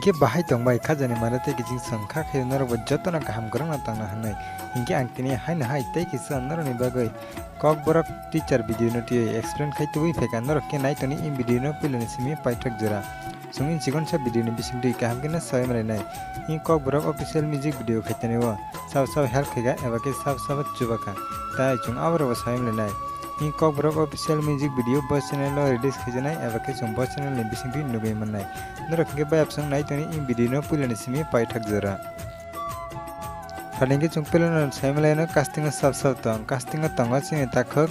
हिंगे बाहाय तंबाय खाजानि मारते किजिं संखा खे नरब जतना काम करना तंगना हनै हिंगे आंतिनि हायना हाय तै किसा नरनि बागै कक बरक टीचर वीडियो नटी एक्सप्लेन खाइतुइ फेका नरक के नाइतनि इन वीडियो न पिलनि सिमी पाइथक जरा सुंगिन चिकन सा वीडियो नि बिसिं दै काम केना सय मरे नाय इन कक बरक ऑफिशियल म्यूजिक वीडियो खाइतनि व सब हेल्प खेगा एबा के सब चुबाका ताइ जुं आवरो सय मरे नाय इन कक बरक ऑफिशियल म्यूजिक वीडियो बस चैनल रिलीज खजनाय एबा के जुं बस चैनल नि बिसिं दै नुगै मननाय नरक के बाय अपसं नाइतनि इन वीडियो न पिलनि सिमी पाइथक जरा फालिंगे चुंगपेलन साइमलायन कास्टिंग सब तंग कास्टिंग तंग सिने ताखक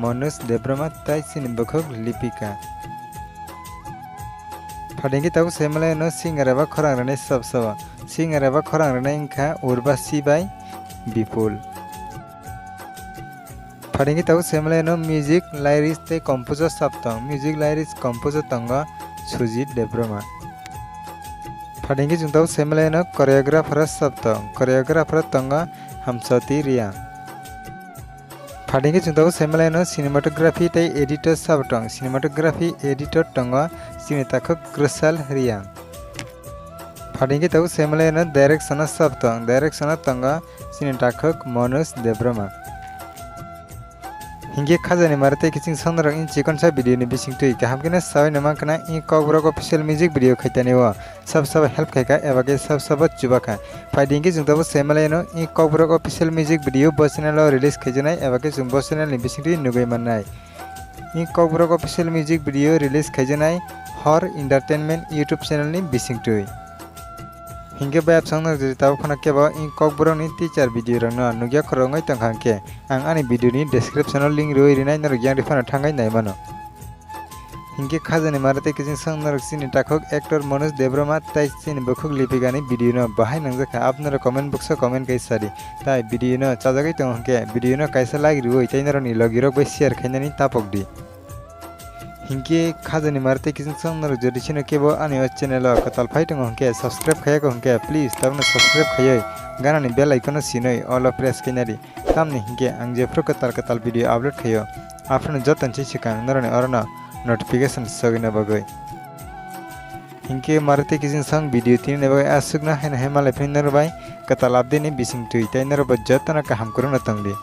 मनोज देब्रमा ताइ सिने बखक लिपिका फालिंगे ताउ साइमलायन सिंगर एबा खरांग रने सब सिंगर एबा खरांग रने इंखा उर्वशी बाय विपुल फालिंगे ताउ साइमलायन म्यूजिक लाइरिक्स ते कंपोजर सब तंग म्यूजिक लाइरिक्स कंपोजर तंग सुजीत देब्रमा फाडिंगे जुंताव सेमलायन कोरियोग्राफर सब कोरियोग्राफर तंग हमसती रिया फाडिंगे जुंताव सेमलायन सिनेमाटोग्राफी ते एडिटर सब तंग सिनेमाटोग्राफी एडिटर तंग सिनेताखक कृषाल रिया फाडिंगे ताव सेमलायन डायरेक्शन सब तंग सिनेताखक मनोज देब्रमा हिंगे खाजानि मारते किसिं संदर इन चिकन सा वीडियो नि बिसिं तुइ काम केना साय नमा कना इन ककबरक ऑफिशियल म्यूजिक वीडियो खैतानि व सब हेल्प खैका एबा के सब चुबाका फाइडिंगे जुंताबो सेमलायन इन ककबरक ऑफिशियल म्यूजिक वीडियो बस चैनल रिलीज खैजनाय एबा के जुं बस चैनल नि बिसिं तुइ नुगै मननाय इन Kokborok official music video release खैजनाय हर एंटरटेनमेंट यूट्यूब चैनल नि बिसिं तुइ हिंगे बाय अपसंग ताव खना केबा इन ककबरक नि टीचर वीडियो रंग नुगिया खरंगै तंखांके आं आनि वीडियो नि description लिंक रोइ रिनाय नर ग्यां रिफाना थांगाय नायमानो हिंगे खाजानि मारते किजिं संग नर सिनि ताखक एक्टर मनोज देब्रमा ताइ सिनि बखुक लिपिगानि वीडियो न बाहाय नंजाखा आपनर कमेंट बक्स कमेंट कै सारि ताइ वीडियो न चाजागै तंहके वीडियो न कायसा लाइक रुइ ताइ नरनि लगिरक बै शेयर खैनानि तापक दि हिंगे खाजानि मारते किजिं संग नर जदि छिनो केबो आनि चैनल कताल फाइ तंग हंके सब्सक्राइब खया को हंके प्लीज ताबनो सब्सक्राइब खयै गानानि बेल आइकन सिनै ऑल प्रेस कैनारि तामनि हिंगे आं जेफ्रो कताल वीडियो अपलोड खयो आपनो जतन सिकां नरनि अरना नोटिफिकेशन सगैना बगै हिंगे मारते किजिं संग वीडियो तीन नेबा आसुगना हैना हेमाले फिन नरबाय कताल अपडेट नि बिसिं तुइ ताइ नरब जतना काम करनो तंगदि।